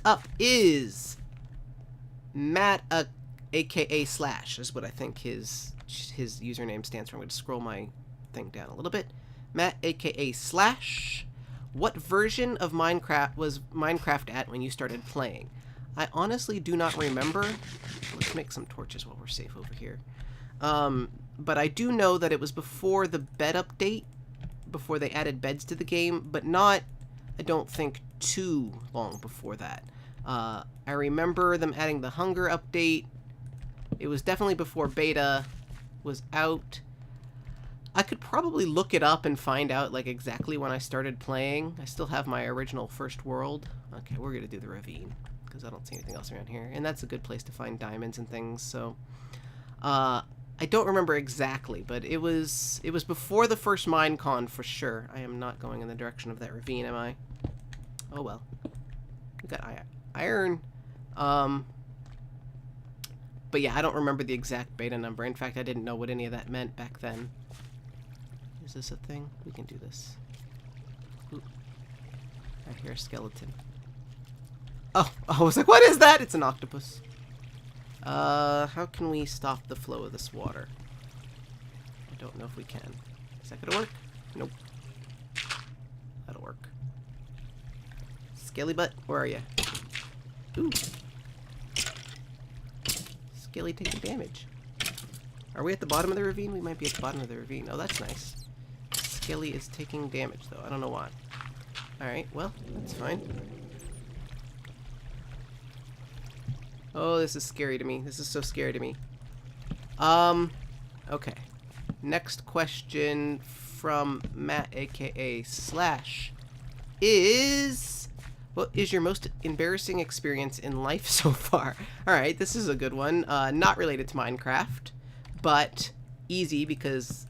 next up is Matt, aka Slash, is what I think his username stands for. I'm going to scroll my thing down a little bit. Matt, aka Slash. What version of Minecraft was Minecraft at when you started playing? I honestly do not remember. Let's make some torches while we're safe over here. But I do know that it was before the bed update, before they added beds to the game, but not, I don't think, too long before that. I remember them adding the hunger update. It was definitely before beta was out. I could probably look it up and find out like exactly when I started playing. I still have my original first world. Okay, we're gonna do the ravine because I don't see anything else around here, and that's a good place to find diamonds and things. So I don't remember exactly, but it was before the first Minecon for sure. I am not going in the direction of that ravine, am I? Oh well. We got iron. But yeah, I don't remember the exact beta number. In fact, I didn't know what any of that meant back then. Is this a thing? We can do this. Ooh. I hear a skeleton. Oh, I was like, what is that? It's an octopus. How can we stop the flow of this water? I don't know if we can. Is that gonna work? Nope. That'll work. Skelly butt, where are you? Ooh. Skelly taking damage. Are we at the bottom of the ravine? We might be at the bottom of the ravine. Oh, that's nice. Skelly is taking damage, though. I don't know why. Alright, well, that's fine. Oh, this is scary to me. This is so scary to me. Okay. Next question from Matt, aka Slash, is... What is your most embarrassing experience in life so far? Alright, this is a good one. Not related to Minecraft, but easy because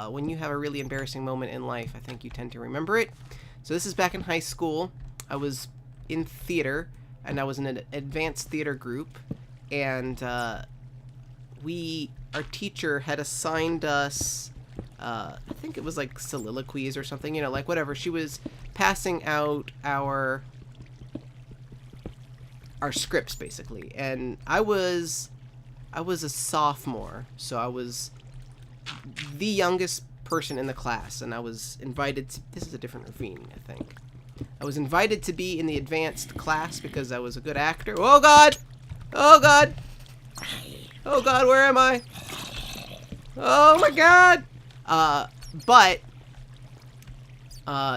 when you have a really embarrassing moment in life, I think you tend to remember it. So this is back in high school. I was in theater, and I was in an advanced theater group, and our teacher had assigned us, I think it was like soliloquies or something, you know, like whatever. She was passing out our scripts basically, and I was a sophomore, so I was the youngest person in the class, and I was invited to, this is a different ravine, I think. I was invited to be in the advanced class because I was a good actor. Oh god! Oh god! Oh god, where am I? Oh my god! But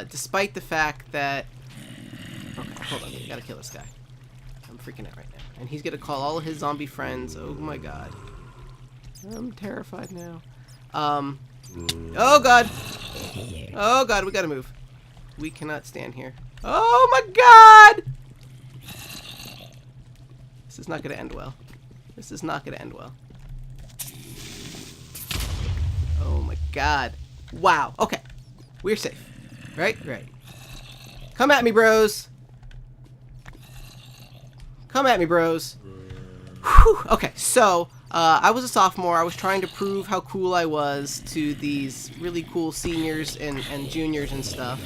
despite the fact that... Okay, hold on, we gotta kill this guy. I'm freaking out right now. And he's gonna call all of his zombie friends. Oh my god. I'm terrified now. Oh god! Oh god, we gotta move. We cannot stand here. Oh my god! This is not gonna end well. This is not gonna end well. Oh my god. Wow. Okay. We're safe. Right? Right. Come at me, bros. Come at me, bros. Whew. Okay, so, I was a sophomore. I was trying to prove how cool I was to these really cool seniors and juniors and stuff.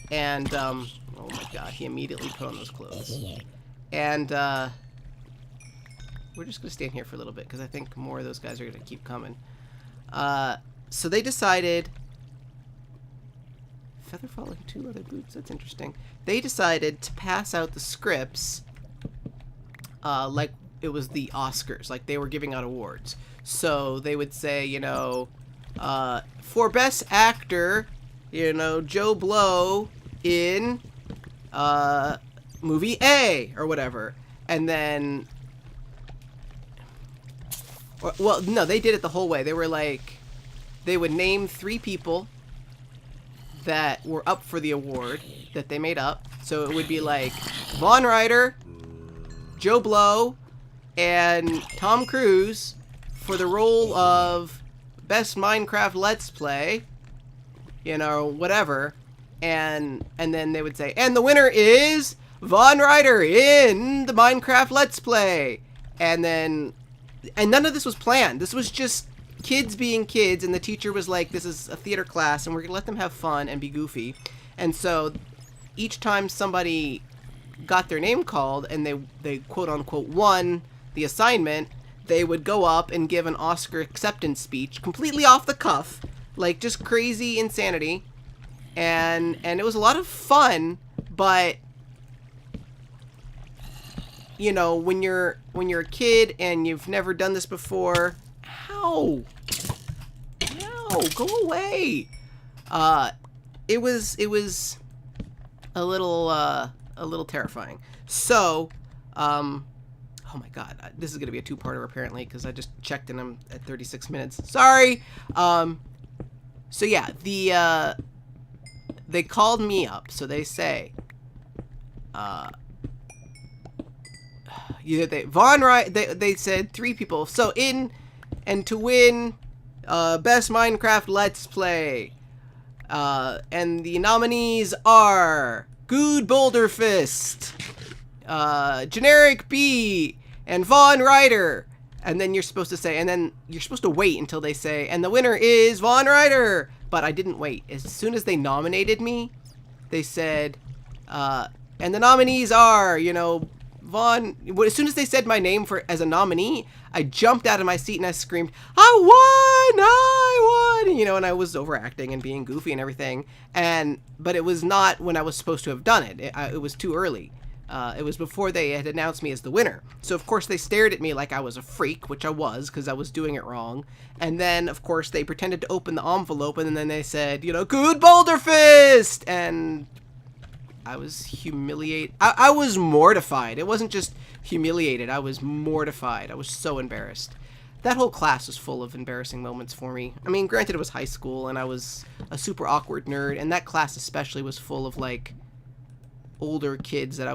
And, oh my god, he immediately put on those clothes. And, we're just gonna stand here for a little bit, because I think more of those guys are gonna keep coming. So they decided... Feather falling 2 other boots, that's interesting. They decided to pass out the scripts, like it was the Oscars, like they were giving out awards. So they would say, you know, for Best Actor, you know, Joe Blow in movie A or whatever. And then, well, no, they did it the whole way. They were like, they would name 3 people that were up for the award that they made up. So it would be like Vaughn Ryder, Joe Blow, and Tom Cruise for the role of Best Minecraft Let's Play, you know, whatever. And then they would say, and the winner is Vaughn Ryder in the Minecraft Let's Play. And then, and none of this was planned. This was just kids being kids, and the teacher was like, this is a theater class, and we're gonna let them have fun and be goofy. And so each time somebody got their name called and they quote unquote won the assignment, they would go up and give an Oscar acceptance speech completely off the cuff, like just crazy insanity. And it was a lot of fun, but you know, when you're a kid and you've never done this before, ow, go away. It was a little terrifying. So, oh my god, this is gonna be a two-parter apparently, because I just checked and I'm at 36 minutes. Sorry. So yeah, they called me up. So they say, they said 3 people. So to win best Minecraft Let's Play, and the nominees are Good Boulder Fist, Generic B, and Vaughn Ryder. And then you're supposed to say, and then you're supposed to wait until they say, and the winner is Vaughn Ryder. But I didn't wait. As soon as they nominated me, they said, and the nominees are, you know, Vaughn. As soon as they said my name as a nominee, I jumped out of my seat and I screamed, I won! You know, and I was overacting and being goofy and everything. But it was not when I was supposed to have done it. It was too early. It was before they had announced me as the winner. So, of course, they stared at me like I was a freak, which I was, because I was doing it wrong. And then, of course, they pretended to open the envelope, and then they said, you know, Good Boulder Fist! And I was humiliated. I was mortified. It wasn't just humiliated. I was mortified. I was so embarrassed. That whole class was full of embarrassing moments for me. I mean, granted, it was high school, and I was a super awkward nerd, and that class especially was full of, like, older kids that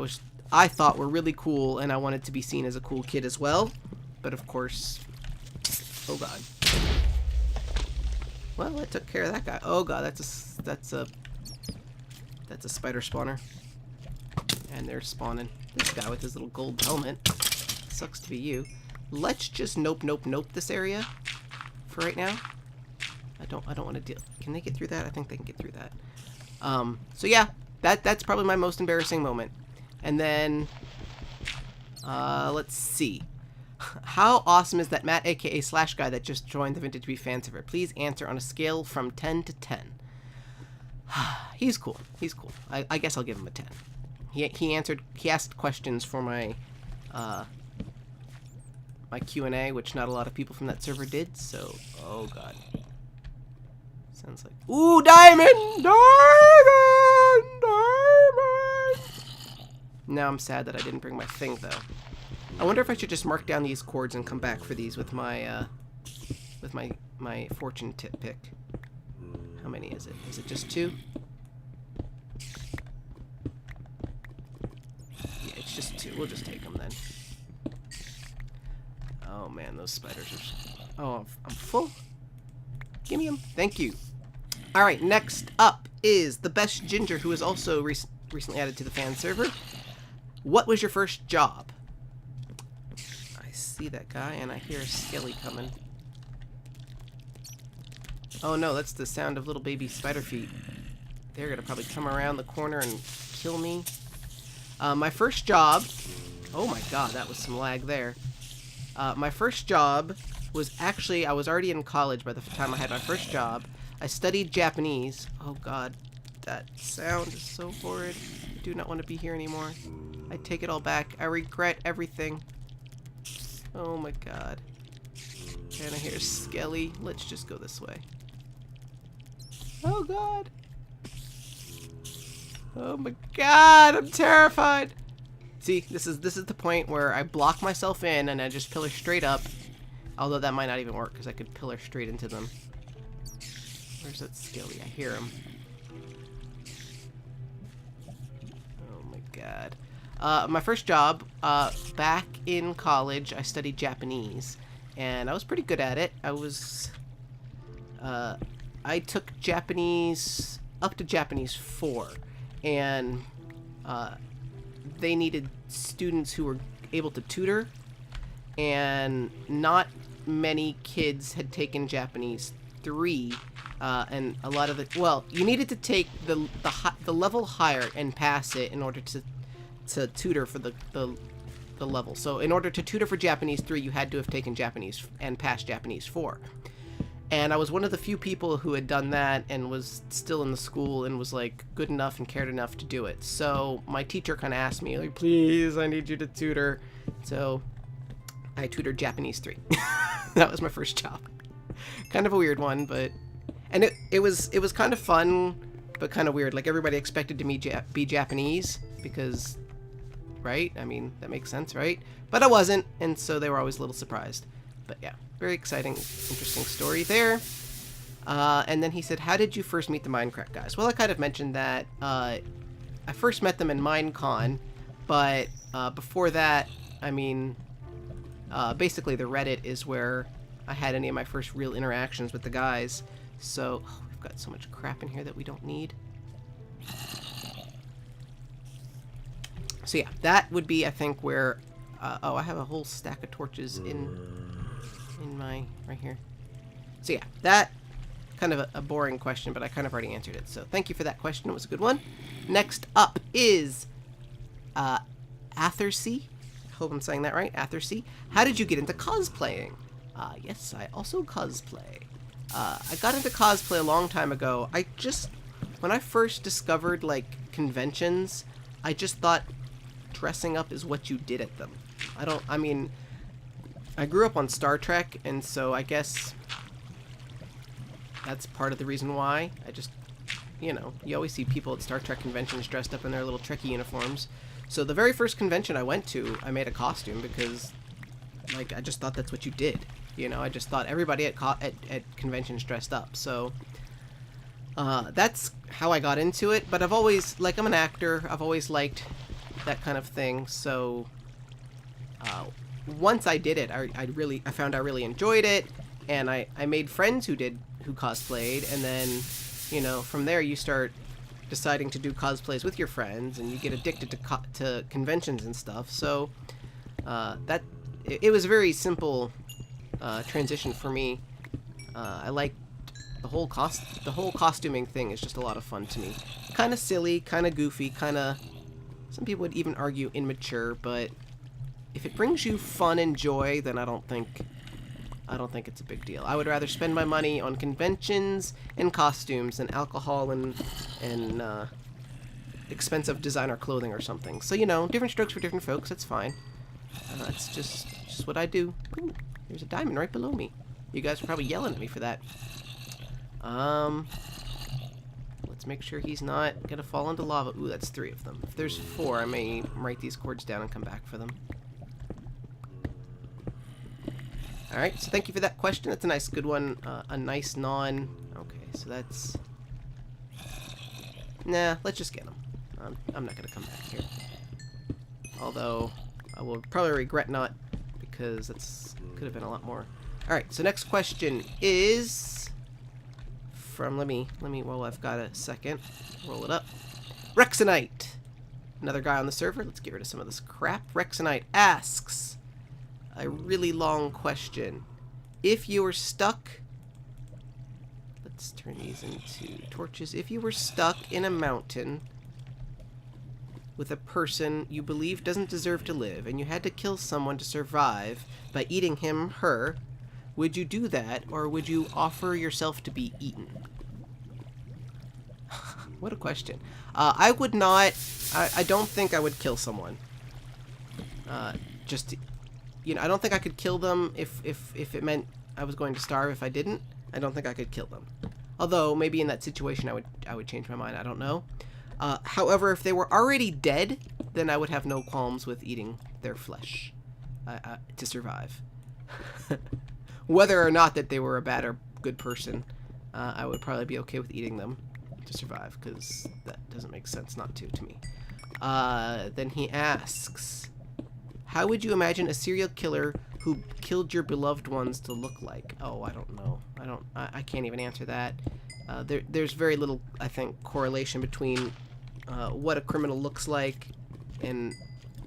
I thought were really cool, and I wanted to be seen as a cool kid as well. But of course, oh god. Well, I took care of that guy. Oh god, that's a spider spawner. And they're spawning this guy with his little gold helmet. Sucks to be you. Let's just nope this area for right now. I don't want to deal. Can they get through that? I think they can get through that. So yeah. That's probably my most embarrassing moment. And then, let's see. How awesome is that Matt, aka Slash Guy, that just joined the VintageBeef Fan Server? Please answer on a scale from 10 to 10. He's cool. He's cool. I guess I'll give him a 10. He asked questions for my my Q&A, which not a lot of people from that server did. So, oh god. Sounds like, ooh, diamond! Now I'm sad that I didn't bring my thing, though. I wonder if I should just mark down these chords and come back for these with my fortune tip pick. How many is it? Is it just 2? Yeah, it's just 2. We'll just take them then. Oh man, those spiders are... Oh, I'm full. Give me them. Thank you. Alright, next up is the best ginger, who is also recently added to the fan server. What was your first job? I see that guy and I hear a skelly coming. Oh no, that's the sound of little baby spider feet. They're gonna probably come around the corner and kill me. My first job... Oh my god, that was some lag there. My first job was actually... I was already in college by the time I had my first job. I studied Japanese. Oh god, that sound is so horrid. I do not want to be here anymore. I take it all back. I regret everything. Oh my god. And I hear Skelly. Let's just go this way. Oh god. Oh my god, I'm terrified. See, this is the point where I block myself in and I just pillar straight up. Although that might not even work because I could pillar straight into them. Where's that Skelly? I hear him. Oh my god. My first job, back in college, I studied Japanese, and I was pretty good at it. I took Japanese up to Japanese 4, and they needed students who were able to tutor, and not many kids had taken Japanese 3, and a lot of the, well, you needed to take the level higher and pass it in order to tutor for the level. So in order to tutor for Japanese 3, you had to have taken Japanese and passed Japanese 4. And I was one of the few people who had done that and was still in the school and was like good enough and cared enough to do it. So my teacher kind of asked me, like, please, I need you to tutor. So I tutored Japanese 3. That was my first job. Kind of a weird one, but... And it was kind of fun, but kind of weird. Like, everybody expected me to be Japanese because... Right? I mean, that makes sense, right? But I wasn't, and so they were always a little surprised. But yeah, very exciting, interesting story there. And then he said, how did you first meet the Minecraft guys? Well, I kind of mentioned that I first met them in Minecon, but before that, I mean, basically the Reddit is where I had any of my first real interactions with the guys. So, oh, we've got so much crap in here that we don't need. So yeah, that would be, I think, where... oh, I have a whole stack of torches in my... right here. So yeah, that... kind of a boring question, but I kind of already answered it. So thank you for that question. It was a good one. Next up is... Athersea. Hope I'm saying that right. Athersea. How did you get into cosplaying? Yes, I also cosplay. I got into cosplay a long time ago. When I first discovered, like, conventions, I just thought dressing up is what you did at them. I mean, I grew up on Star Trek, and so I guess that's part of the reason why. I just, you know, you always see people at Star Trek conventions dressed up in their little Trekkie uniforms. So the very first convention I went to, I made a costume because, like, I just thought that's what you did. You know, I just thought everybody at conventions dressed up. So that's how I got into it. But I've always, like, I'm an actor. I've always liked that kind of thing. So once I did it, I found I really enjoyed it, and I made friends who cosplayed, and then, you know, from there you start deciding to do cosplays with your friends, and you get addicted to conventions and stuff. So it was a very simple transition for me. I like the whole costuming thing is just a lot of fun to me. Kind of silly, kind of goofy, kind of, some people would even argue immature, but if it brings you fun and joy, then I don't think it's a big deal. I would rather spend my money on conventions and costumes than alcohol and expensive designer clothing or something. So, you know, different strokes for different folks. That's fine. It's just what I do. Ooh, there's a diamond right below me. You guys are probably yelling at me for that. Let's make sure he's not gonna fall into lava. Ooh, that's 3 of them. If there's 4, I may write these chords down and come back for them. Alright, so thank you for that question. That's a nice, good one. A nice non... Okay, so that's... Nah, let's just get him. I'm not gonna come back here. Although, I will probably regret not, because that's could have been a lot more. Alright, so next question is... From, let me, well, I've got a second. Roll it up. Rexonite! Another guy on the server. Let's get rid of some of this crap. Rexonite asks a really long question. If you were stuck... Let's turn these into torches. If you were stuck in a mountain with a person you believe doesn't deserve to live, and you had to kill someone to survive by eating him, her, would you do that, or would you offer yourself to be eaten? What a question. I would not... I don't think I would kill someone. Just... You know, I don't think I could kill them if it meant I was going to starve if I didn't. I don't think I could kill them. Although, maybe in that situation I would change my mind. I don't know. However, if they were already dead, then I would have no qualms with eating their flesh to survive. Whether or not that they were a bad or good person, I would probably be okay with eating them to survive, because that doesn't make sense not to me. Then he asks, how would you imagine a serial killer who killed your beloved ones to look like? Oh, I don't know. I can't even answer that. There's very little, I think, correlation between what a criminal looks like and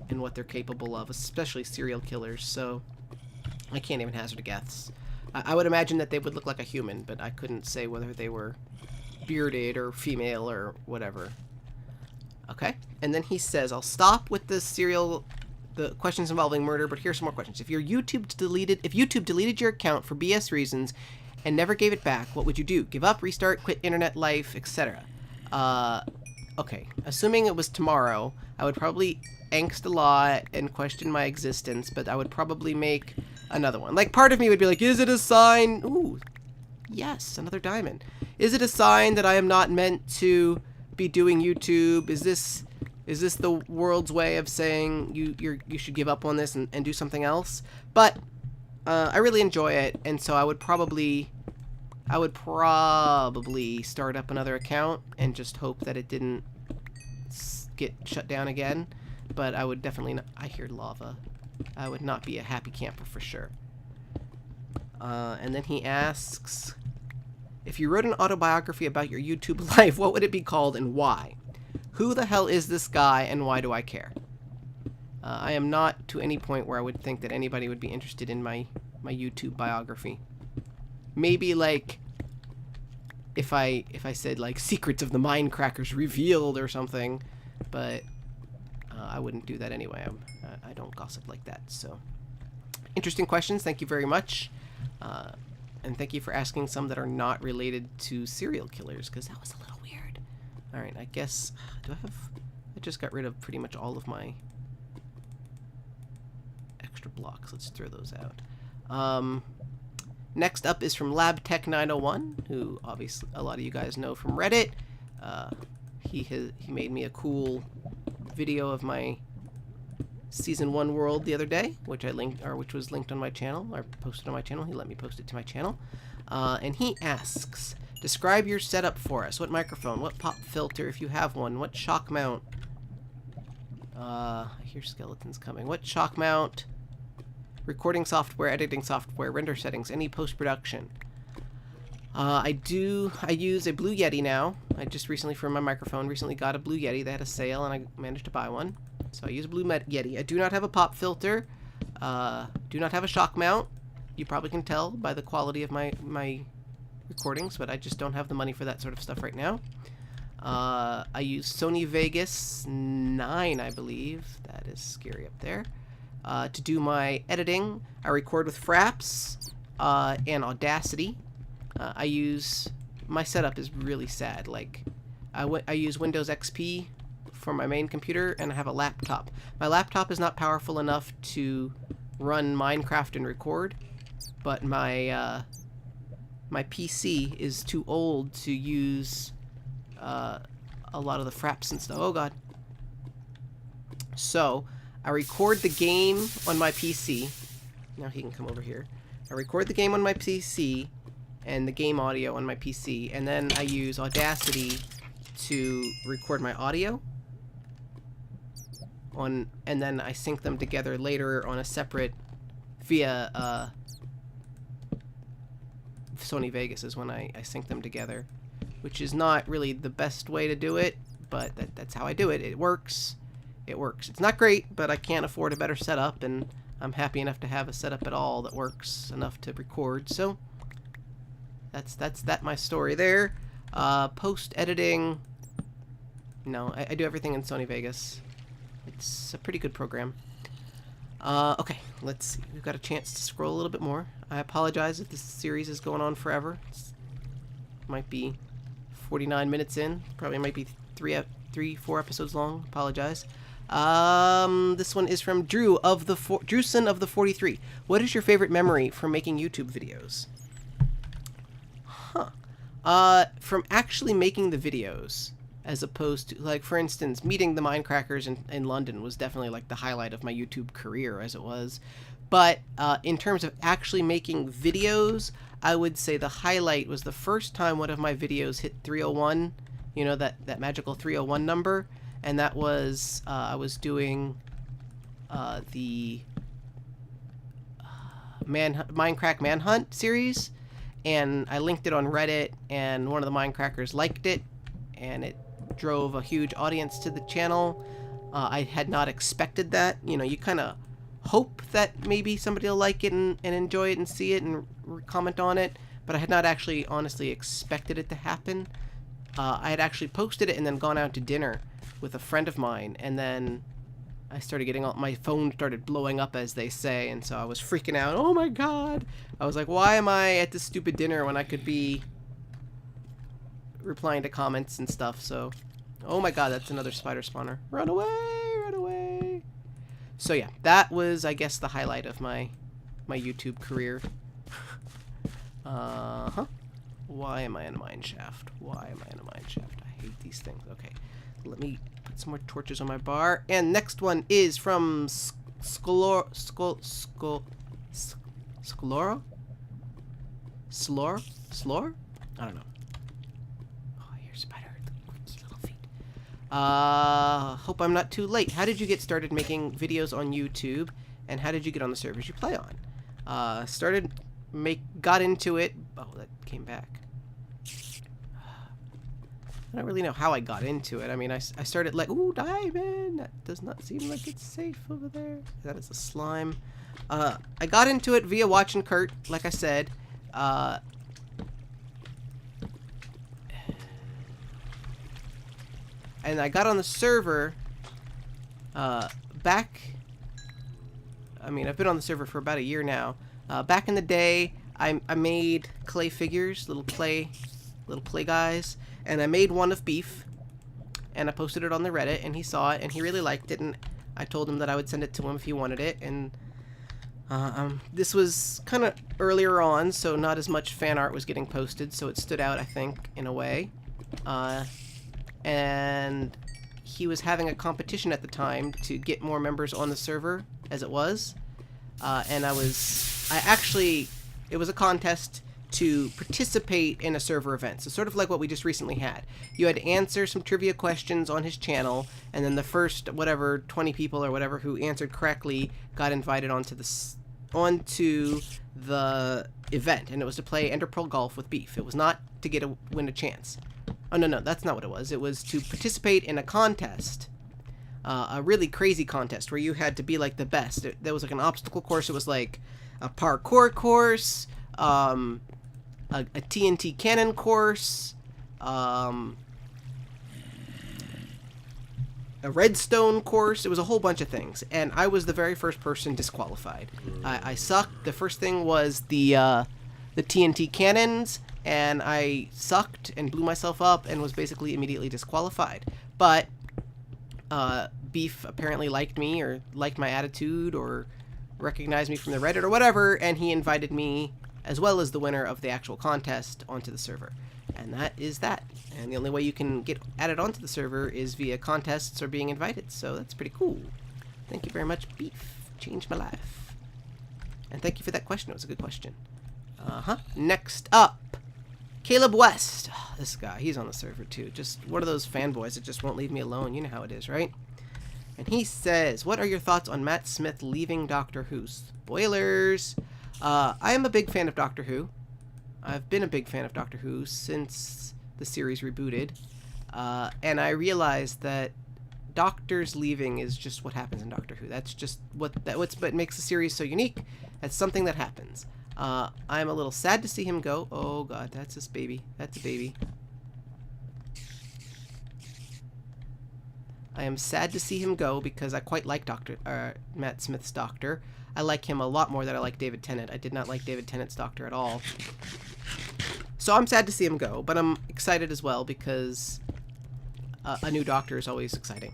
what they're capable of, especially serial killers, so I can't even hazard a guess. I would imagine that they would look like a human, but I couldn't say whether they were bearded or female or whatever. Okay. And then he says, I'll stop with the questions involving murder, but here's some more questions. If YouTube deleted your account for BS reasons and never gave it back, what would you do? Give up, restart, quit internet life, etc. Okay. Assuming it was tomorrow, I would probably angst a lot and question my existence, but I would probably make another one. Like, part of me would be like, is it a sign? Ooh, yes, another diamond. Is it a sign that I am not meant to be doing YouTube? Is this the world's way of saying you should give up on this and do something else? But I really enjoy it, and so I would probably start up another account and just hope that it didn't get shut down again. But I would definitely not. I hear lava. I would not be a happy camper for sure. And then he asks, if you wrote an autobiography about your YouTube life, what would it be called and why? Who the hell is this guy and why do I care? I am not to any point where I would think that anybody would be interested in my YouTube biography. Maybe like if I said like Secrets of the Mindcrackers Revealed or something, but I wouldn't do that anyway. I don't gossip like that. So interesting questions. Thank you very much. And thank you for asking some that are not related to serial killers, because that was a little weird. Alright, I guess... I just got rid of pretty much all of my extra blocks. Let's throw those out. Next up is from LabTech901, who obviously a lot of you guys know from Reddit. He made me a cool video of my Season 1 world the other day, which was linked on my channel, or posted on my channel. He let me post it to my channel. And he asks, describe your setup for us. What microphone? What pop filter, if you have one? What shock mount? I hear skeletons coming. What shock mount? Recording software, editing software, render settings, any post-production. I use a Blue Yeti now. I just recently, for my microphone, got a Blue Yeti. They had a sale, and I managed to buy one. So I use a Blue Yeti. I do not have a pop filter. Do not have a shock mount. You probably can tell by the quality of my recordings, but I just don't have the money for that sort of stuff right now. I use Sony Vegas 9, I believe. That is scary up there. To do my editing, I record with Fraps and Audacity. My setup is really sad. Like, I use Windows XP for my main computer, and I have a laptop. My laptop is not powerful enough to run Minecraft and record, but my PC is too old to use a lot of the Fraps and stuff. Oh god. So I record the game on my PC. Now he can come over here. I record the game on my PC and the game audio on my PC, and then I use Audacity to record my audio and then I sync them together later on a separate via Sony Vegas is when I sync them together, which is not really the best way to do it, but that's how I do it. It works. It works. It's not great, but I can't afford a better setup, and I'm happy enough to have a setup at all that works enough to record. So that's my story there. Post editing. No, I do everything in Sony Vegas. It's a pretty good program. Okay, let's see. We've got a chance to scroll a little bit more. I apologize if this series is going on forever. Might be 49 minutes in. Probably might be 4 episodes long. Apologize. This one is from Drewson of the 43. What is your favorite memory from making YouTube videos? From actually making the videos, as opposed to, like, for instance, meeting the Mindcrackers in London was definitely like the highlight of my YouTube career as it was. But in terms of actually making videos, I would say the highlight was the first time one of my videos hit 301, you know, that magical 301 number, and that was I was doing the Minecraft Manhunt series, and I linked it on Reddit, and one of the Mindcrackers liked it, and it drove a huge audience to the channel. I had not expected that. You know, you kind of hope that maybe somebody will like it and enjoy it and see it and comment on it, but I had not actually honestly expected it to happen. I had actually posted it and then gone out to dinner with a friend of mine, and then I started getting my phone started blowing up, as they say, and so I was freaking out. Oh my god! I was like, why am I at this stupid dinner when I could be replying to comments and stuff? So, oh my god, that's another spider spawner. Run away! Run away! So yeah, that was, I guess, the highlight of my YouTube career. Why am I in a mine shaft? Why am I in a mine shaft? I hate these things. Okay, let me put some more torches on my bar. And next one is from Slor? I don't know. Oh, here's spider. Quirky little feet. Hope I'm not too late. How did you get started making videos on YouTube? And how did you get on the servers you play on? Got into it. Oh, that came back. I don't really know how I got into it. I mean, I started like, ooh, diamond. That does not seem like it's safe over there. That is a slime. I got into it via watching Kurt, like I said. And I got on the server back. I mean, I've been on the server for about a year now. Back in the day, I made clay figures, little clay guys, and I made one of Beef, and I posted it on the Reddit, and he saw it, and he really liked it, and I told him that I would send it to him if he wanted it, and this was kind of earlier on, so not as much fan art was getting posted, so it stood out, I think, in a way. And he was having a competition at the time to get more members on the server, as it was. And it was a contest to participate in a server event. So sort of like what we just recently had. You had to answer some trivia questions on his channel, and then the first, 20 people or whatever who answered correctly got invited onto the event, and it was to play Ender Pearl Golf with Beef. It was not to win a chance. Oh, no, that's not what it was. It was to participate in a contest. A really crazy contest where you had to be like the best. There was like an obstacle course. It was like a parkour course, a TNT cannon course, a redstone course. It was a whole bunch of things, and I was the very first person disqualified. I sucked. The first thing was the TNT cannons, and I sucked and blew myself up and was basically immediately disqualified. But Beef apparently liked me, or liked my attitude, or recognized me from the Reddit or whatever, and he invited me, as well as the winner of the actual contest, onto the server. And that is that. And the only way you can get added onto the server is via contests or being invited, so that's pretty cool. Thank you very much, Beef. Changed my life. And thank you for that question. It was a good question. Next up, Caleb West. Oh, this guy, he's on the server too. Just one of those fanboys that just won't leave me alone. You know how it is, right? And he says, what are your thoughts on Matt Smith leaving Doctor Who? Spoilers! I am a big fan of Doctor Who. I've been a big fan of Doctor Who since the series rebooted. And I realized that Doctors leaving is just what happens in Doctor Who. That's just what makes the series so unique. That's something that happens. I'm a little sad to see him go. Oh god, that's his baby. That's a baby. I am sad to see him go because I quite like Matt Smith's Doctor. I like him a lot more than I like David Tennant. I did not like David Tennant's Doctor at all. So I'm sad to see him go, but I'm excited as well because a new Doctor is always exciting.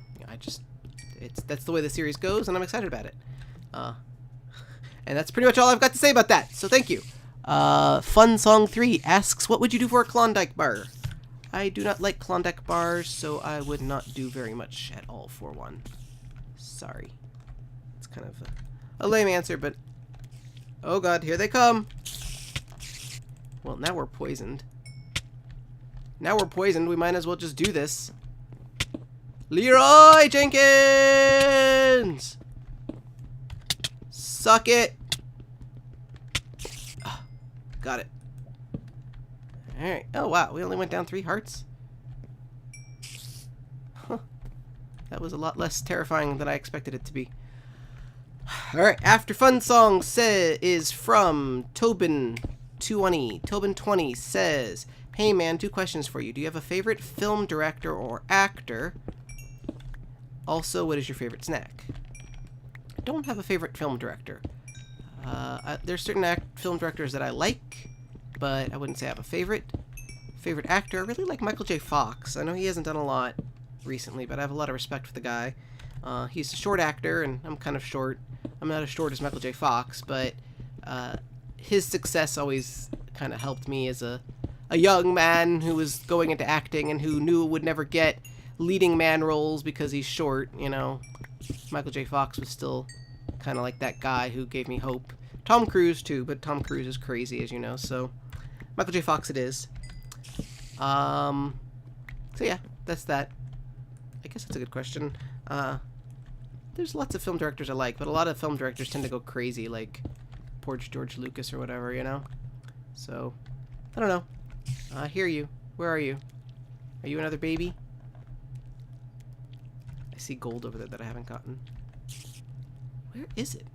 That's the way the series goes, and I'm excited about it. And that's pretty much all I've got to say about that, so thank you. Fun Song 3 asks, what would you do for a Klondike bar? I do not like Klondike bars, so I would not do very much at all for one. Sorry. It's kind of a lame answer, but... oh god, here they come! Well, now we're poisoned. Now we're poisoned, we might as well just do this. Leroy Jenkins! Suck it! Got it. Alright. Oh, wow. We only went down 3 hearts. Huh. That was a lot less terrifying than I expected it to be. Alright. After Fun Song is from Tobin20. Tobin20 says, hey man, 2 questions for you. Do you have a favorite film director or actor? Also, what is your favorite snack? I don't have a favorite film director. There's certain film directors that I like, but I wouldn't say I have a favorite. Favorite actor? I really like Michael J. Fox. I know he hasn't done a lot recently, but I have a lot of respect for the guy. He's a short actor, and I'm kind of short. I'm not as short as Michael J. Fox, but his success always kind of helped me as a young man who was going into acting and who knew would never get leading man roles because he's short, you know. Michael J. Fox was still kind of like that guy who gave me hope. Tom Cruise, too, but Tom Cruise is crazy, as you know, so Michael J. Fox it is. So yeah, that's that. I guess that's a good question. There's lots of film directors I like, but a lot of film directors tend to go crazy, like poor George Lucas or whatever, you know? So, I don't know. I hear you. Where are you? Are you another baby? I see gold over there that I haven't gotten. Where is it?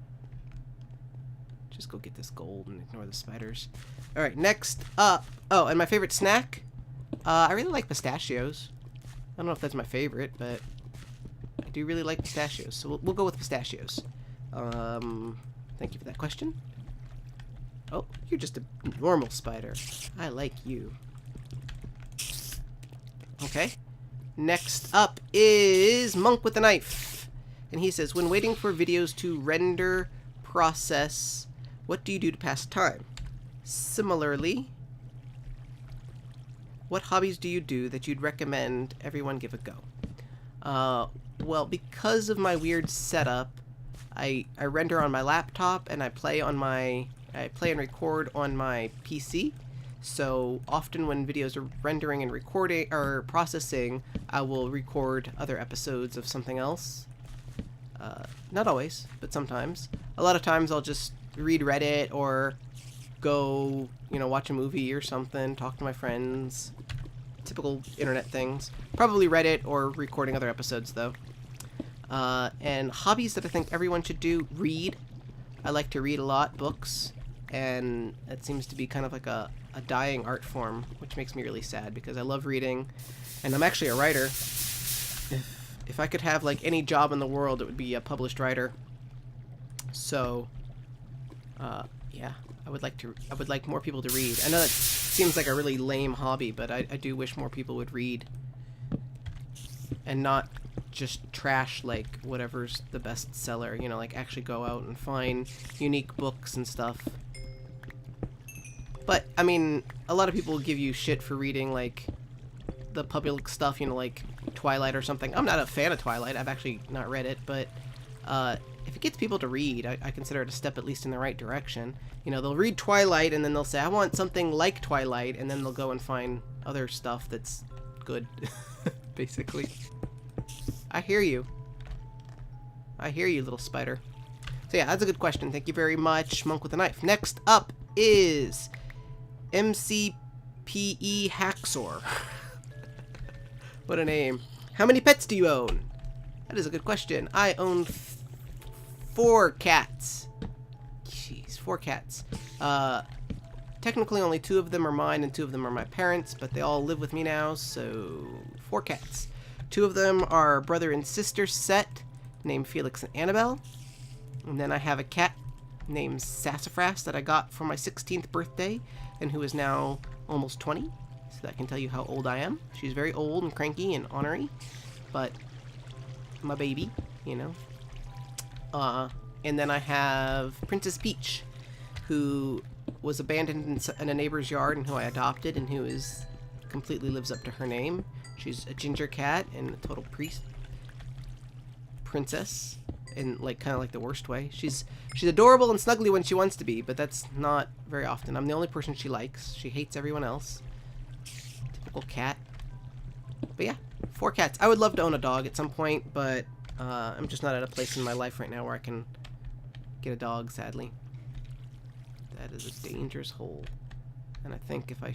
Just go get this gold and ignore the spiders. Alright, next up. Oh, and my favorite snack? I really like pistachios. I don't know if that's my favorite, but I do really like pistachios. So we'll go with pistachios. Thank you for that question. Oh, you're just a normal spider. I like you. Okay. Next up is Monk with a Knife. And he says, when waiting for videos to render, process, what do you do to pass time? Similarly, what hobbies do you do that you'd recommend everyone give a go? Well, because of my weird setup, I render on my laptop and I play and record on my PC. So often when videos are rendering and recording or processing, I will record other episodes of something else. Not always, but sometimes. A lot of times I'll just read Reddit or go, watch a movie or something, talk to my friends. Typical internet things. Probably Reddit or recording other episodes though. And hobbies that I think everyone should do, read. I like to read a lot, books. And it seems to be kind of like a dying art form, which makes me really sad because I love reading, and I'm actually a writer. If I could have like any job in the world, it would be a published writer. So, yeah, I would like more people to read. I know that seems like a really lame hobby, but I do wish more people would read, and not just trash like whatever's the best seller. Like actually go out and find unique books and stuff. But, I mean, a lot of people give you shit for reading, like, the public stuff, like Twilight or something. I'm not a fan of Twilight. I've actually not read it, but if it gets people to read, I consider it a step at least in the right direction. They'll read Twilight, and then they'll say, I want something like Twilight, and then they'll go and find other stuff that's good, basically. I hear you. I hear you, little spider. So yeah, that's a good question. Thank you very much, Monk with a Knife. Next up is MCPE Hacksaw. What a name. How many pets do you own? That is a good question. I own 4 cats. Jeez, 4 cats. Technically only 2 of them are mine and 2 of them are my parents, but they all live with me now, so 4 cats. 2 of them are brother and sister set, named Felix and Annabelle. And then I have a cat named Sassafras that I got for my 16th birthday, and who is now almost 20, so that can tell you how old I am. She's very old and cranky and ornery, but my baby, And then I have Princess Peach, who was abandoned in a neighbor's yard and who I adopted, and who completely lives up to her name. She's a ginger cat and a total princess. In kind of like the worst way. She's adorable and snuggly when she wants to be, but that's not very often. I'm the only person she likes. She hates everyone else. Typical cat. But yeah, 4 cats. I would love to own a dog at some point, but I'm just not at a place in my life right now where I can get a dog, sadly. That is a dangerous hole. And I think if I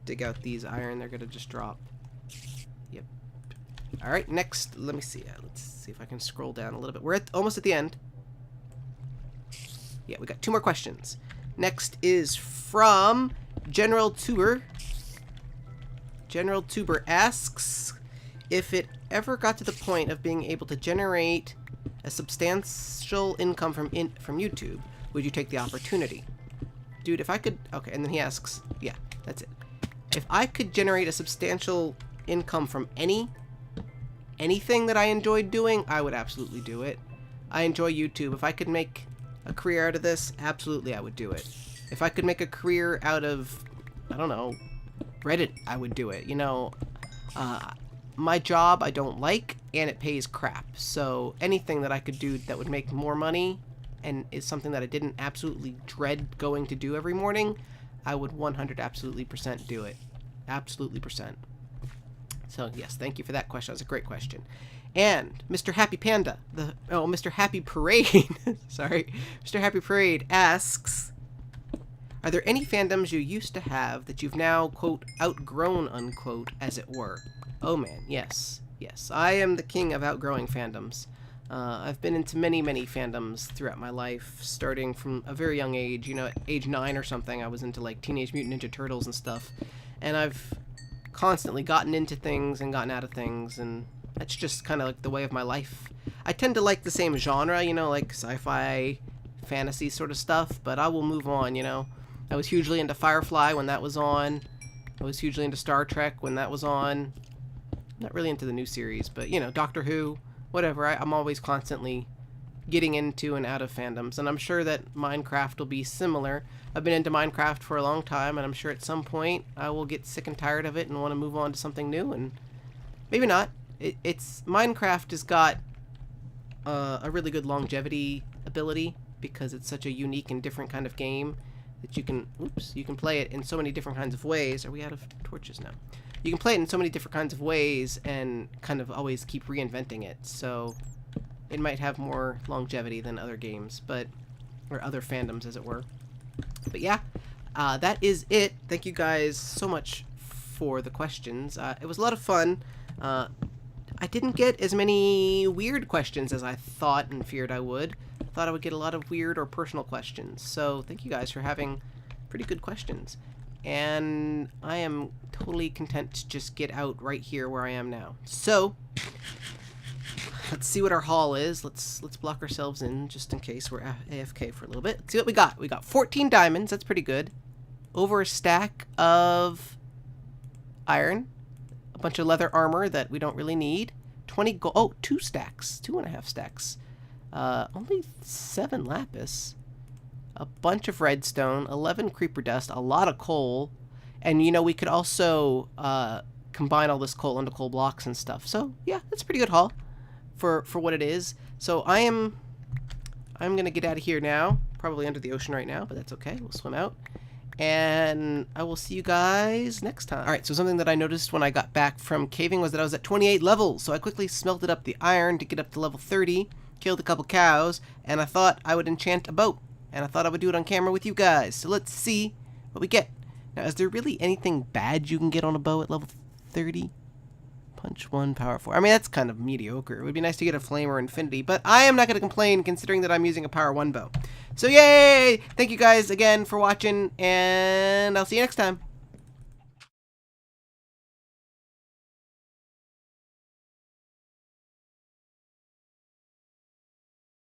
dig out these iron, they're gonna just drop. Yep. Alright, next, let me see. Let's see if I can scroll down a little bit. We're almost at the end. Yeah, we got 2 more questions. Next is from General Tuber. General Tuber asks, if it ever got to the point of being able to generate a substantial income from YouTube, would you take the opportunity? Dude, if I could... Okay, and then he asks... Yeah, that's it. If I could generate a substantial income from anything that I enjoyed doing, I would absolutely do it. I enjoy YouTube. If I could make a career out of this, absolutely I would do it. If I could make a career out of, I don't know, Reddit, I would do it. You know, my job I don't like, and it pays crap. So anything that I could do that would make more money and is something that I didn't absolutely dread going to do every morning, I would 100 absolutely % do it. Absolutely %. So yes, thank you for that question. That was a great question. And Mr. Happy Panda, Mr. Happy Parade, sorry, Mr. Happy Parade asks, are there any fandoms you used to have that you've now, quote, outgrown, unquote, as it were? Oh man, yes. Yes, I am the king of outgrowing fandoms. I've been into many, many fandoms throughout my life, starting from a very young age. You know, at age 9 or something, I was into, like, Teenage Mutant Ninja Turtles and stuff. And I've constantly gotten into things and gotten out of things, and that's just kind of like the way of my life. I tend to like the same genre, you know, like sci-fi, fantasy sort of stuff, but I will move on, you know. I was hugely into Firefly when that was on. I was hugely into Star Trek when that was on. Not really into the new series, but, you know, Doctor Who, whatever. I'm always constantly getting into and out of fandoms, and I'm sure that Minecraft will be similar. I've been into Minecraft for a long time, and I'm sure at some point I will get sick and tired of it and want to move on to something new, and maybe not. Minecraft has got a really good longevity ability because it's such a unique and different kind of game that you can play it in so many different kinds of ways. Are we out of torches now? You can play it in so many different kinds of ways and kind of always keep reinventing it, so it might have more longevity than other games, or other fandoms, as it were. But yeah, that is it. Thank you guys so much for the questions. It was a lot of fun. I didn't get as many weird questions as I thought and feared I would. I thought I would get a lot of weird or personal questions. So thank you guys for having pretty good questions. And I am totally content to just get out right here where I am now. So let's see what our haul is. Let's block ourselves in just in case we're AFK for a little bit. Let's see what we got. We got 14 diamonds. That's pretty good. Over a stack of iron. A bunch of leather armor that we don't really need. 20 gold. Oh, 2 stacks. 2.5 stacks. Only 7 lapis. A bunch of redstone. 11 creeper dust. A lot of coal. And, you know, we could also combine all this coal into coal blocks and stuff. So, yeah, that's a pretty good haul for what it is. So, I'm going to get out of here now. Probably under the ocean right now, but that's okay. We'll swim out. And I will see you guys next time. Alright, so something that I noticed when I got back from caving was that I was at 28 levels. So I quickly smelted up the iron to get up to level 30, killed a couple cows, and I thought I would enchant a boat. And I thought I would do it on camera with you guys. So let's see what we get. Now, is there really anything bad you can get on a bow at level 30? Punch 1, power 4. I mean, that's kind of mediocre. It would be nice to get a flame or infinity, but I am not going to complain considering that I'm using a power 1 bow. So yay! Thank you guys again for watching, and I'll see you next time.